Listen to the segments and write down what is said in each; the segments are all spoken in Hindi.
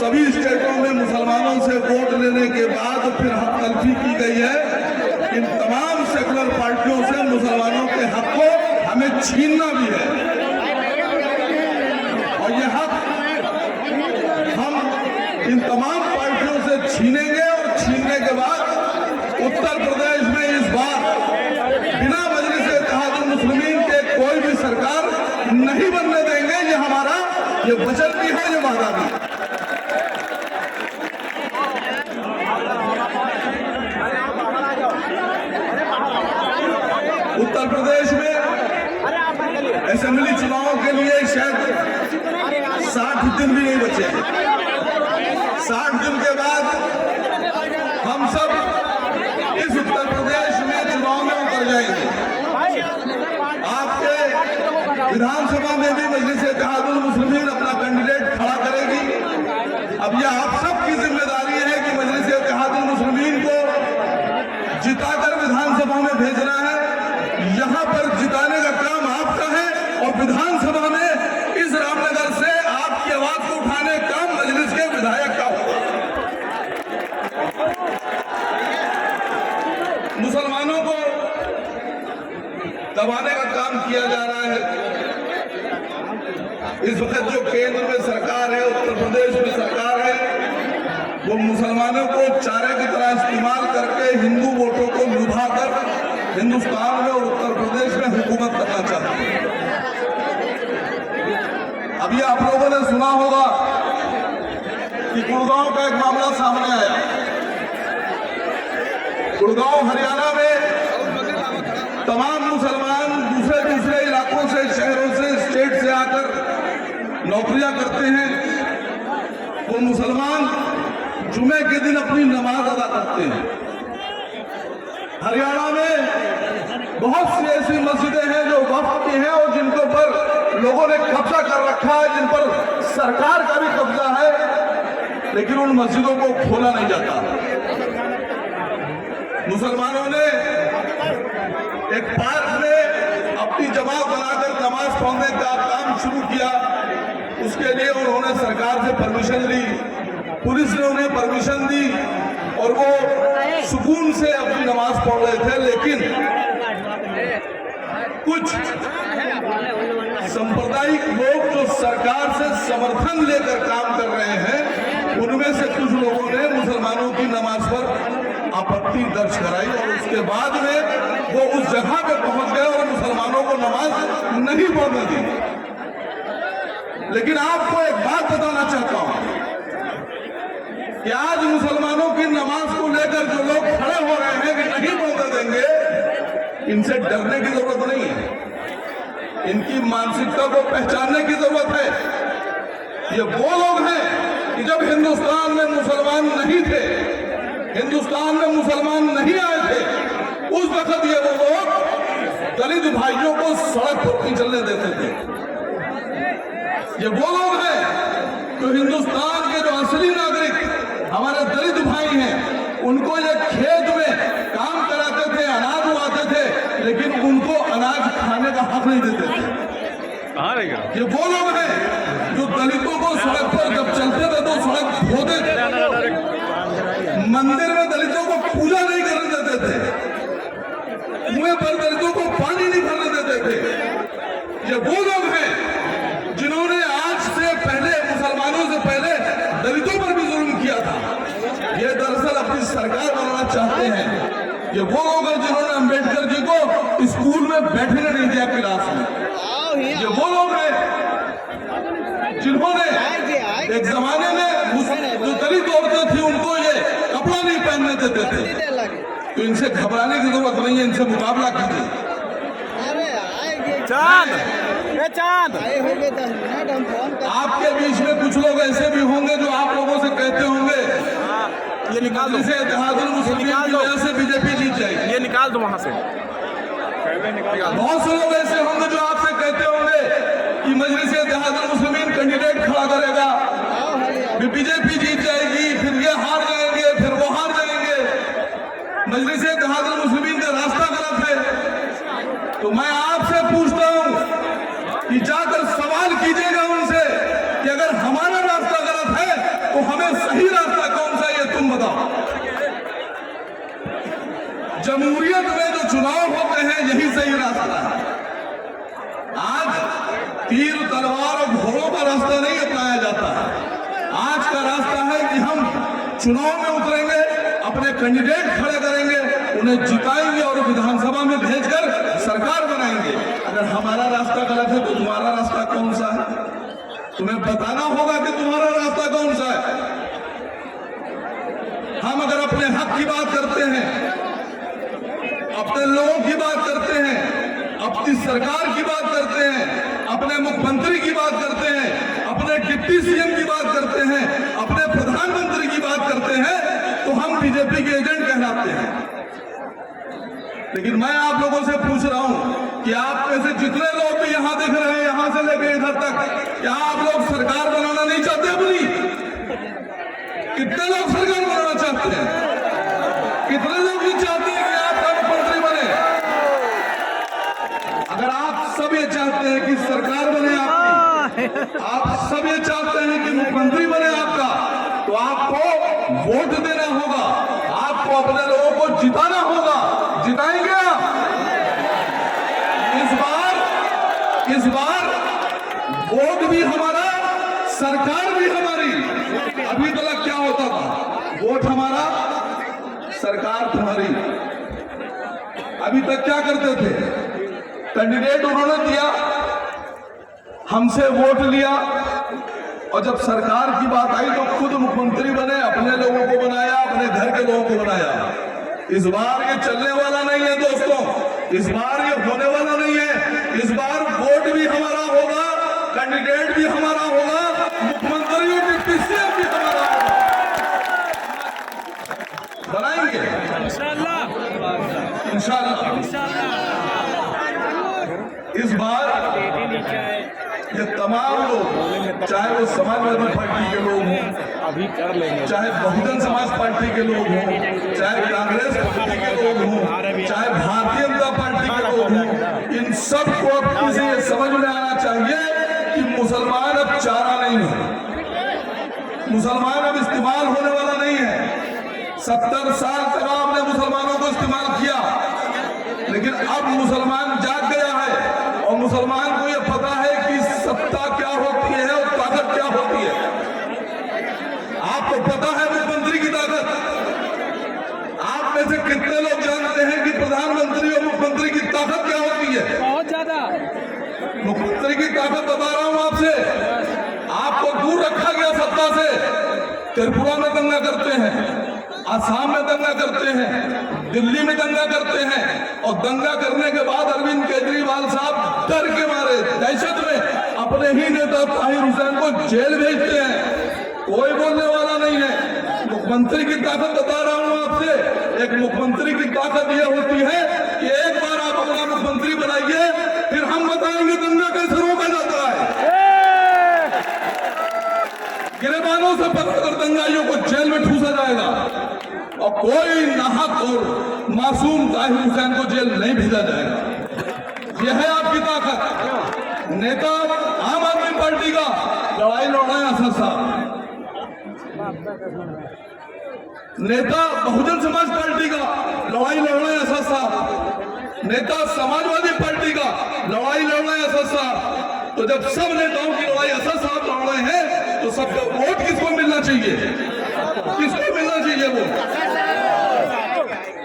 सभी स्टेटों में मुसलमानों से वोट लेने के बाद फिर हक तलफी की गई है। इन तमाम सेकुलर पार्टियों से मुसलमानों के हक को हमें छीनना भी है और ये हक हम इन तमाम पार्टियों से छीनेंगे और छीनने के बाद उत्तर प्रदेश में इस बार बिना मजलिस इत्तेहादुल मुस्लिमीन के कोई भी सरकार नहीं बनने देंगे। ये हमारा ये वचन भी है, ये वादा भी है। उत्तर प्रदेश में असेंबली चुनावों के लिए शायद 60 दिन भी नहीं बचे। 60 दिन के बाद हम सब इस उत्तर प्रदेश में चुनाव में उतर जाएंगे। आपके विधानसभा में भी मजलिस इत्तेहादुल मुस्लिमीन अपना कैंडिडेट खड़ा करेगी। अब यह आप सबकी जिम्मेदारी है कि मजलिस इत्तेहादुल मुस्लिमीन को जिताकर विधानसभा में भेजना है। यहां पर जिताने का काम आपका है और विधानसभा में इस रामनगर से आपकी आवाज को उठाने का काम मजलिस के विधायक का होगा। मुसलमानों को दबाने का काम किया जा रहा है। इस वक्त जो केंद्र में सरकार है, उत्तर प्रदेश में सरकार है, वो मुसलमानों को चारे की तरह इस्तेमाल करके हिंदू वोटों को लुभाकर हिंदुस्तान में और उत्तर प्रदेश में हुकूमत करना चाहती है। अभी आप लोगों ने सुना होगा कि गुड़गांव का एक मामला सामने आया। गुड़गांव हरियाणा में तमाम मुसलमान दूसरे इलाकों से, शहरों से, स्टेट से आकर नौकरियां करते हैं। वो मुसलमान जुमे के दिन अपनी नमाज अदा करते हैं। हरियाणा में बहुत सी ऐसी मस्जिदें हैं जो वक्फ की हैं और जिनके ऊपर लोगों ने कब्जा कर रखा है, जिन पर सरकार का भी कब्जा है, लेकिन उन मस्जिदों को खोला नहीं जाता। मुसलमानों ने एक पार्क में अपनी जमात बनाकर नमाज पढ़ने का काम शुरू किया। उसके लिए उन्होंने सरकार से परमिशन ली, पुलिस ने उन्हें परमिशन दी और वो सुकून से अपनी नमाज पढ़ रहे थे। लेकिन कुछ सांप्रदायिक लोग जो सरकार से समर्थन लेकर काम कर रहे हैं, उनमें से कुछ लोगों ने मुसलमानों की नमाज पर आपत्ति दर्ज कराई और उसके बाद में वो उस जगह पे पहुंच गए और मुसलमानों को नमाज नहीं पढ़ने दी। लेकिन आपको एक बात बताना चाहता हूं कि आज मुसलमानों की नमाज को लेकर जो लोग खड़े हो रहे हैं कि नहीं पढ़ने देंगे, इनसे डरने की जरूरत नहीं है। इनकी मानसिकता को पहचानने की जरूरत है। ये वो लोग हैं कि जब हिंदुस्तान में मुसलमान नहीं थे, हिंदुस्तान में मुसलमान नहीं आए थे, उस वक्त ये वो लोग दलित भाइयों को सड़क पर नहीं चलने देते थे। ये वो लोग हैं जो हिंदुस्तान के जो असली नागरिक हमारे दलित भाई हैं, उनको ये खेत में काम कराते थे, अनाज उगाते थे, लेकिन उनको अनाज खाने का हक नहीं देते थे। ये वो लोग हैं जो दलितों को सड़क पर जब चलते थे तो सड़क खोदे थे, मंदिर में दलितों को पूजा नहीं करने देते थे, कुएं पर दलितों को पानी नहीं भरने देते थे। ये वो लोग हैं जिन्होंने आज से पहले, मुसलमानों से पहले दलितों पर भी जुल्म किया था। ये दरअसल अपनी सरकार बनाना चाहते हैं। ये वो लोग हैं जिन्होंने अंबेडकर जी को स्कूल में बैठने नहीं दिया क्लास में। ये वो लोग हैं जिन्होंने एक जमाने में जो दलित औरतें थी उनको ये कपड़ा नहीं पहनने देते थे। तो इनसे घबराने की जरूरत नहीं है, इनसे मुकाबला कीजिए। चांद आपके बीच में कुछ लोग ऐसे भी होंगे जो आप लोगों से कहते होंगे ये निकाल दो, इत्तेहादुल मुस्लिमीन की वजह से बीजेपी जीत जाएगी। ये निकाल दो वहां से। बहुत से लोग ऐसे होंगे जो आपसे कहते होंगे कि मजलिस इत्तेहादुल मुस्लिमीन कैंडिडेट खड़ा करेगा, बीजेपी जीत जाएगी, फिर ये हार जाएंगे, फिर वो हार जाएंगे, मजलिस इत्तेहादुल मुस्लिमीन का रास्ता गलत है। तो मैं आपसे पूछता हूं कि जाकर सवाल कीजिएगा उनसे कि अगर हमारा रास्ता गलत है तो हम तीर तलवार और घोड़ों का रास्ता नहीं अपनाया जाता है। आज का रास्ता है कि हम चुनाव में उतरेंगे, अपने कैंडिडेट खड़े करेंगे, उन्हें जिताएंगे और विधानसभा में भेजकर सरकार बनाएंगे। अगर हमारा रास्ता गलत है तो तुम्हारा रास्ता कौन सा है? तुम्हें बताना होगा कि तुम्हारा रास्ता कौन सा है। हम अगर अपने हक की बात करते हैं, अपने लोगों की बात करते हैं, अपनी सरकार की बात करते हैं, अपने मुख्यमंत्री की बात करते हैं, अपने डिप्टी सीएम की बात करते हैं, अपने प्रधानमंत्री की बात करते हैं, तो हम बीजेपी के एजेंट कहलाते हैं। लेकिन मैं आप लोगों से पूछ रहा हूं कि आप में से जितने लोग भी यहां दिख रहे हैं, यहां से लेकर इधर तक, क्या आप लोग सरकार बनाना नहीं चाहते अपनी? कितने लोग सरकार बनाना चाहते हैं? कितने लोग ये चाहते हैं कि आपका मुख्यमंत्री बने? अगर आप सब ये चाहते हैं कि सरकार बने आपकी, आप सब ये चाहते हैं कि मुख्यमंत्री बने आपका, तो आपको वोट देना होगा, आपको अपने लोगों को जिताना होगा। जिताएंगे आप? इस बार वोट भी हमारा, सरकार भी हमारी। अभी तक क्या होता था? वोट हमारा, सरकार तुम्हारी। अभी तक क्या करते थे? कैंडिडेट उन्होंने दिया, हमसे वोट लिया, और जब सरकार की बात आई तो खुद मुख्यमंत्री बने, अपने लोगों को बनाया, अपने घर के लोगों को बनाया। इस बार ये चलने वाला नहीं है दोस्तों, इस बार ये होने वाला नहीं है। इस बार वोट भी हमारा होगा, कैंडिडेट भी हमारा होगा, मुख्यमंत्री और डिप्टी सीएम भी हमारा होगा। बनाएंगे इंशाअल्लाह। इस बार ये तमाम लोग, चाहे वो समाजवादी पार्टी के लोग हों, अभी कर लेंगे, चाहे बहुजन समाज पार्टी के लोग हों, चाहे कांग्रेस पार्टी के लोग हों, चाहे भारतीय जनता पार्टी के लोग हों, इन सबको अब किसी ये समझ में आना चाहिए कि मुसलमान अब चारा नहीं है, मुसलमान अब इस्तेमाल होने वाला नहीं है। 70 साल तक आपने मुसलमानों को इस्तेमाल किया, लेकिन अब मुसलमान जाग गया है और मुसलमान को यह पता है कि सत्ता क्या होती है और ताकत क्या होती है। आपको पता है मुख्यमंत्री की ताकत? आप में से कितने लोग जानते हैं कि प्रधानमंत्री और मुख्यमंत्री की ताकत क्या होती है? बहुत ज्यादा। मुख्यमंत्री की ताकत बता रहा हूं आपसे। आपको दूर रखा गया सत्ता से। त्रिपुरा में दंगा करते हैं, आसाम में दंगा करते हैं, दिल्ली में दंगा करते हैं, और दंगा करने के बाद अरविंद केजरीवाल साहब डर के मारे, दहशत में अपने ही नेता ताहिर हुसैन को जेल भेजते हैं। कोई बोलने वाला नहीं है। मुख्यमंत्री की ताकत बता रहा हूं आपसे। एक मुख्यमंत्री की ताकत यह होती है कि एक बार आप अपना मुख्यमंत्री बनाइए, फिर हम बताएंगे दंगा कैसे रोका जाता है। गिरबानों से पकड़कर दंगाइयों को जेल में ठूसा जाएगा, और कोई नाहक और मासूम ताहिर हुसैन को जेल नहीं भेजा जाएगा। यह है आपकी ताकत। नेता आम आदमी पार्टी का लड़ाई लड़ रहे हैं असद साहब, नेता बहुजन समाज पार्टी का लड़ाई लड़ रहे हैं असद साहब, नेता समाजवादी पार्टी का लड़ाई लड़ रहे हैं असद साहब। तो जब सब नेताओं की लड़ाई असद साहब लड़ रहे हैं, तो सबका वोट किसको मिलना चाहिए? किसको मिलना चाहिए वोट?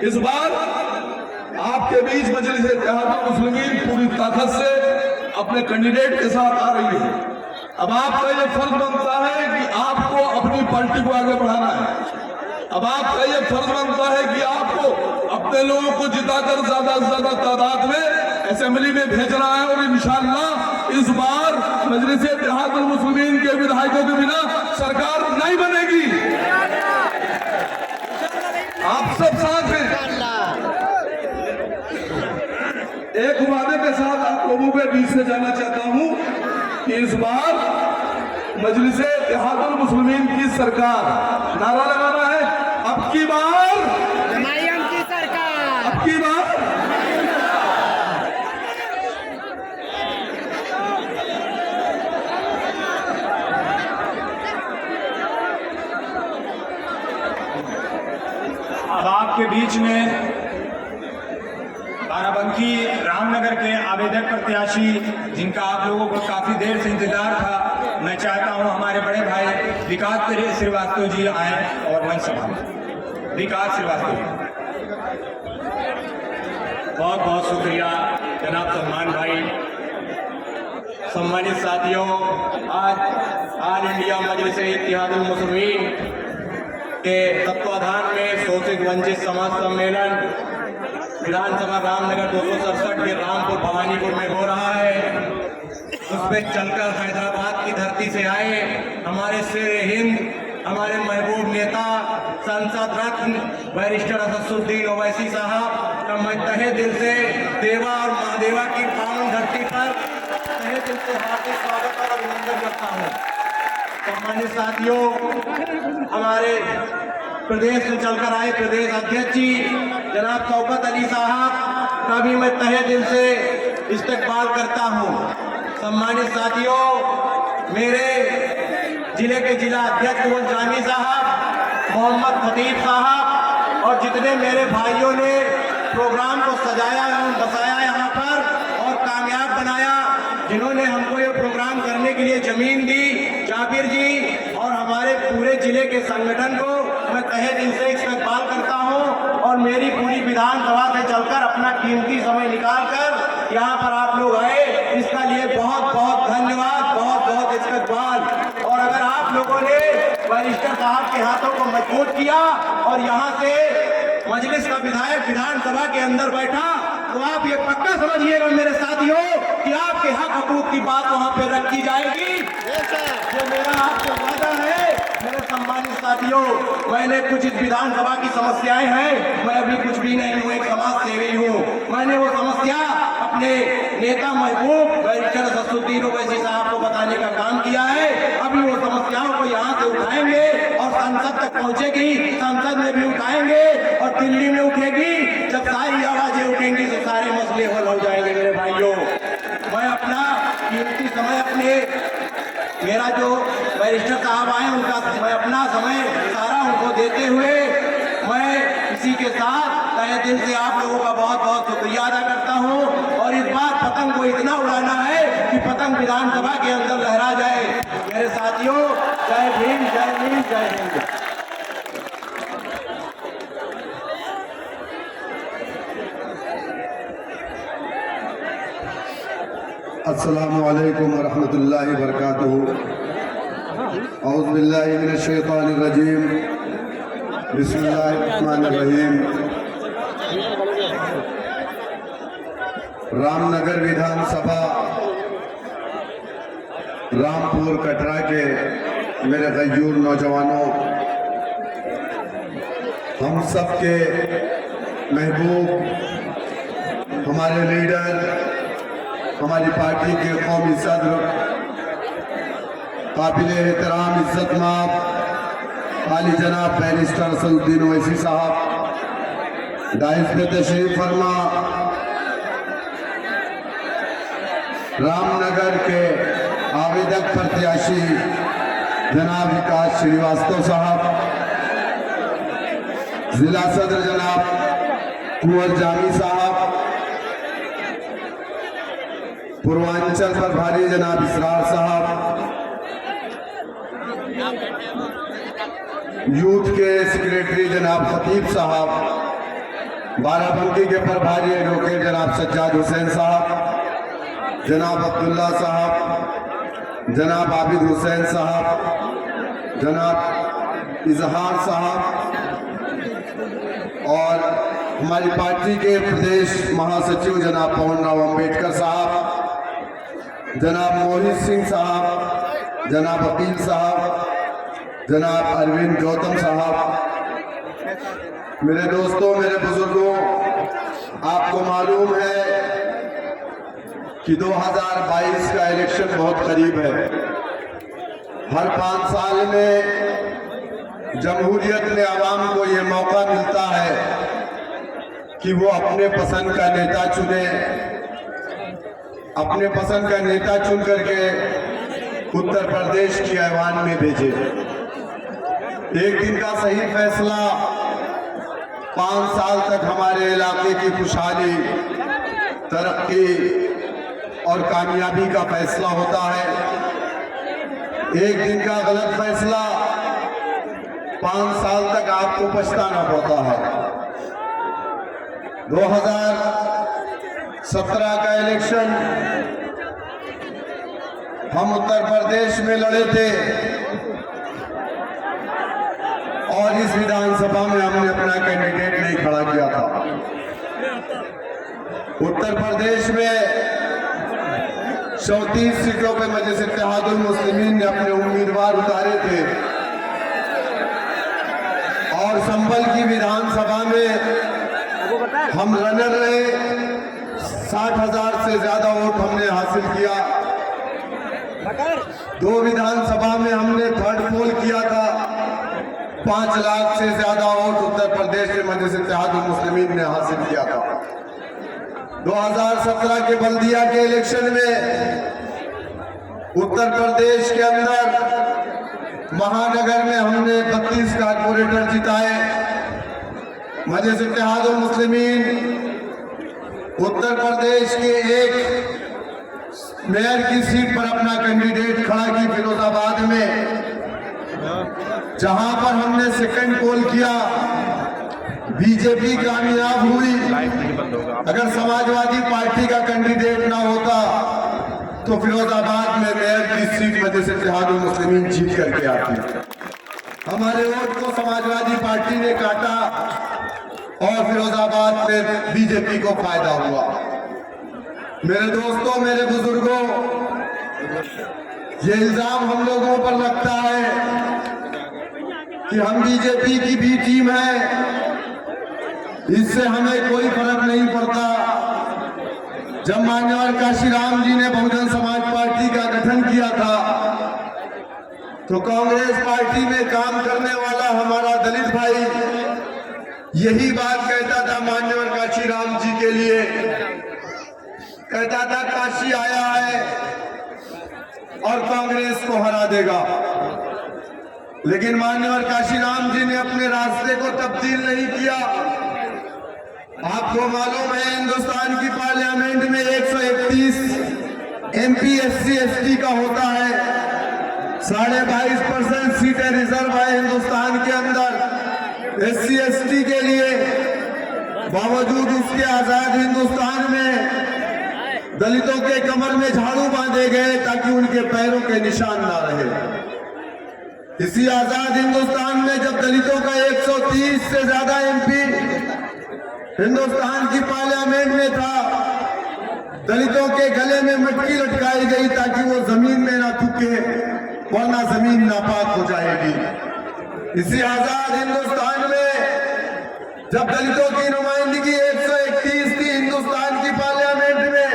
इस बार आपके बीच मजलिस इत्तेहादुल मुस्लिमीन पूरी ताकत से अपने कैंडिडेट के साथ आ रही है। अब आपका यह फर्ज बनता है कि आपको अपनी पार्टी को आगे बढ़ाना है। अब आपका यह फर्ज बनता है कि आपको अपने लोगों को जिताकर ज्यादा से ज्यादा तादाद में असेंबली में भेजना है, और इंशाअल्लाह इस बार मजलिस इत्तेहादुल मुस्लिमीन के विधायकों के बिना सरकार नहीं बनेगी। आप सब साथ हैं। एक वादे के साथ आप लोगों के बीच से जाना चाहता हूं कि इस बार मजलिस इत्तेहादुल मुस्लिमीन की सरकार, नारा लगाना है अब की बार जमायम की सरकार, अब की बार। अब आपके बीच में बाराबंकी रामनगर के आवेदन आवेदक प्रत्याशी जिनका आप लोगों को काफी देर से इंतजार था, मैं चाहता हूं हमारे बड़े भाई विकास श्रीवास्तव जी आए और मंच संभालें। विकास श्रीवास्तव। बहुत बहुत शुक्रिया जनाब सलमान भाई। सम्मानित साथियों, आज ऑल इंडिया मजलिस इत्तेहादुल मुस्लिमीन के तत्वाधान में शोषित वंचित समाज सम्मेलन विधानसभा रामनगर 267 के रामपुर भवानीपुर में हो रहा है। उस पर चलकर हैदराबाद की धरती से आए हमारे शेर हिंद, हमारे महबूब नेता, संसद रत्न बैरिस्टर असदुद्दीन ओवैसी साहब का मैं तहे दिल से देवा और महादेवा की पावन धरती पर तहे दिल से हार्दिक स्वागत और अभिनंदन करता हूँ। सम्मानित साथियों, हमारे प्रदेश से चलकर आए प्रदेश अध्यक्ष जी जनाब शौकत अली साहब का भी मैं तहे दिल से इस्तकबाल करता हूँ। सम्मानित साथियों, मेरे जिले के जिला अध्यक्ष कुंवर जामी साहब, मोहम्मद खतीब साहब और जितने मेरे भाइयों ने प्रोग्राम को सजाया एवं बसाया यहाँ पर और कामयाब बनाया, जिन्होंने हमको ये प्रोग्राम करने के लिए जमीन दी, जाबिर जी और हमारे पूरे जिले के संगठन को मैं तहे दिल से इस्तकबाल करता हूँ। और मेरी पूरी विधानसभा से चलकर अपना कीमती समय निकालकर यहाँ पर आप लोग आए, इसका लिए बहुत बहुत धन्यवाद, बहुत बहुत इस्तकबाल। और अगर आप लोगों ने बैरिस्टर साहब के हाथों को मजबूत किया और यहाँ से मजलिस का विधायक विधानसभा के अंदर बैठा, तो आप ये पक्का समझिएगा मेरे साथियों कि आपके हक हकूक की बात वहाँ पे रखी जाएगी। ये मेरा आपसे वादा है। मेरे सम्मानित साथियों, मैंने कुछ इस विधानसभा की समस्याएं हैं, मैं अभी कुछ भी नहीं हूँ, एक समाज सेवी हूँ। मैंने वो समस्या अपने नेता महबूब बैरिस्टर असदुद्दीन ओवैसी साहब को बताने का काम किया है। अभी वो समस्याओं को यहाँ से उठाएंगे और संसद तक पहुँचेगी, संसद में भी उठाएंगे और दिल्ली में उठेगी। जब सारी आवाजें उठेंगी तो सारे मसले हल हो जाएंगे। मेरे भाइयों, मैं अपना कीमती समय मेरा जो बैरिस्टर साहब आए उनका मैं अपना समय सारा उनको देते हुए मैं इसी के साथ तहे दिल से आप लोगों का बहुत बहुत शुक्रिया अदा करता हूं। और इस बार पतंग को इतना उड़ाना है कि पतंग विधानसभा के अंदर लहरा जाए। मेरे साथियों, जय भीम, जय भीम, जय हिंद। अस्सलामु अलैकुम वरहमतुल्लाहि वबरकातुहू। औज़ु बिल्लाहि मिनश शैतानिर रजीम। बिस्मिल्लाहिर रहमानिर रहीम। रामनगर विधानसभा रामपुर कटरा के मेरे गयूर नौजवानों, हम सब के महबूब, हमारे लीडर, हमारी पार्टी के कौमी सदर, काबिल एहतराम इज्जत माब आली जनाब बैरिस्टर असदुद्दीन ओवैसी साहब दाइस पे तशरीफ फरमा, रामनगर के आवेदक प्रत्याशी जनाब विकास श्रीवास्तव साहब, जिला सदर जनाब कुंवर जामी साहब, पूर्वांचल प्रभारी जनाब इसरार साहब, यूथ के सेक्रेटरी जनाब खतीब साहब, बाराबंकी के प्रभारी एडवोकेट जनाब सज्जाद हुसैन साहब, जनाब अब्दुल्ला साहब, जनाब आबिद हुसैन साहब, जनाब इजहार साहब और हमारी पार्टी के प्रदेश महासचिव जनाब पवन राव अम्बेडकर साहब, जनाब मोहित सिंह साहब, जनाब अकील साहब, जनाब अरविंद गौतम साहब। मेरे दोस्तों, मेरे बुजुर्गों, आपको मालूम है कि 2022 का इलेक्शन बहुत करीब है। हर 5 साल में जमहूरियत में आवाम को ये मौका मिलता है कि वो अपने पसंद का नेता चुने, अपने पसंद का नेता चुन करके उत्तर प्रदेश की ऐवान में भेजे। एक दिन का सही फैसला 5 साल तक हमारे इलाके की खुशहाली, तरक्की और कामयाबी का फैसला होता है। एक दिन का गलत फैसला 5 साल तक आपको पछताना पड़ता है। 2017 का इलेक्शन हम उत्तर प्रदेश में लड़े थे और इस विधानसभा में हमने अपना कैंडिडेट नहीं खड़ा किया था। उत्तर प्रदेश में 34 सीटों पे मजलिस इत्तेहादुल मुस्लिमीन ने अपने उम्मीदवार उतारे थे और संभल की विधानसभा में हम रनर रहे। 60,000 से ज्यादा वोट हमने हासिल किया। 2 विधानसभा में हमने थर्ड पोल किया था। 5 लाख से ज्यादा वोट उत्तर प्रदेश के मजलिस इत्तेहादुल मुस्लिमीन ने हासिल किया था। 2017 के बल्दिया के इलेक्शन में उत्तर प्रदेश के अंदर महानगर में हमने 32 कारपोरेटर जिताए। मजलिस इत्तेहादुल मुस्लिमीन उत्तर प्रदेश के एक मेयर की सीट पर अपना कैंडिडेट खड़ा की फिरोजाबाद में, जहां पर हमने सेकंड पोल किया। बीजेपी कामयाब हुई। अगर समाजवादी पार्टी का कैंडिडेट ना होता तो फिरोजाबाद में मेयर की सीट मजलिस इत्तेहादुल मुस्लिमीन जीत करके आती। हमारे वोट को समाजवादी पार्टी ने काटा और फिरोजाबाद में बीजेपी को फायदा हुआ। मेरे दोस्तों, मेरे बुजुर्गों, ये इल्जाम हम लोगों पर लगता है कि हम बीजेपी की बी टीम है, इससे हमें कोई फर्क नहीं पड़ता। जब मान्यवर काशीराम जी ने बहुजन समाज पार्टी का गठन किया था तो कांग्रेस पार्टी में काम करने वाला हमारा दलित भाई यही बात कहता था मान्यवर काशीराम जी के लिए। कहता था काशी आया है और कांग्रेस को हरा देगा। लेकिन मान्यवर काशीराम जी ने अपने रास्ते को तब्दील नहीं किया। आपको मालूम है हिंदुस्तान की पार्लियामेंट में 131 MP SC ST का होता है। 22.5% सीटें रिजर्व है हिंदुस्तान के अंदर SC ST के लिए। बावजूद उसके आजाद हिंदुस्तान में दलितों के कमर में झाड़ू बांधे गए ताकि उनके पैरों के निशान ना रहे। इसी आजाद हिंदुस्तान में जब दलितों का 130 से ज्यादा MP हिंदुस्तान की पार्लियामेंट में था, दलितों के गले में मटकी लटकाई गई ताकि वो जमीन में ना थूके वरना जमीन नापाक हो जाएगी। इसी आजाद हिंदुस्तान में जब दलितों की नुमाइंदगी 131 थी हिंदुस्तान की पार्लियामेंट में,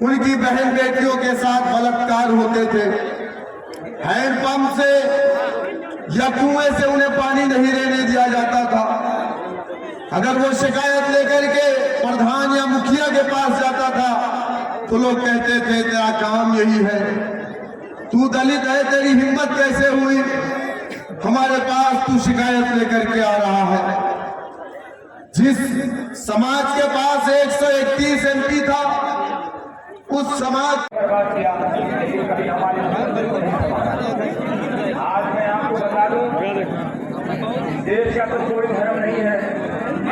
उनकी बहन बेटियों के साथ बलात्कार होते थे। हैंडपंप से या कुएं से उन्हें पानी नहीं लेने दिया जाता था। अगर वो शिकायत लेकर के प्रधान या मुखिया के पास जाता था तो लोग कहते थे तेरा काम यही है, तू दलित है, तेरी हिम्मत कैसे हुई हमारे पास तू शिकायत लेकर के आ रहा है। जिस समाज के पास 131 MP था उस समाज आज मैं आपको बता दूं, देश का तो कोई धर्म नहीं है,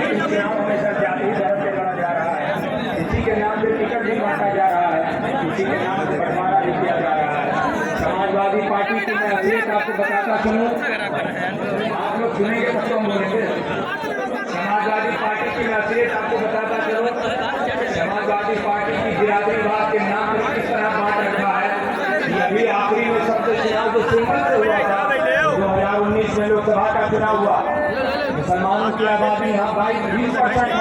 इसके नाम हमेशा जाति धर्म पे लड़ा जा रहा है। इसी के नाम पे टिकट भी बांटा जा रहा है, इसी के नाम पे बंटवारा भी किया जा रहा है। समाजवादी पार्टी की मैं असलियत आपको बताता चलूं, आप लोग सुनेंगे तब तो बोलेंगे। समाजवादी पार्टी की मैं असलियत आपको बताता चलूं, समाजवादी पार्टी की बिरादरीवाद के नाम पर किस तरह बांट रखा है। अभी आखिरी में सबसे चुनाव जो सिंपल से हुआ था 2019 में लोकसभा का चुनाव हुआ, मुसलमानों की आबादी यहाँ 22% है।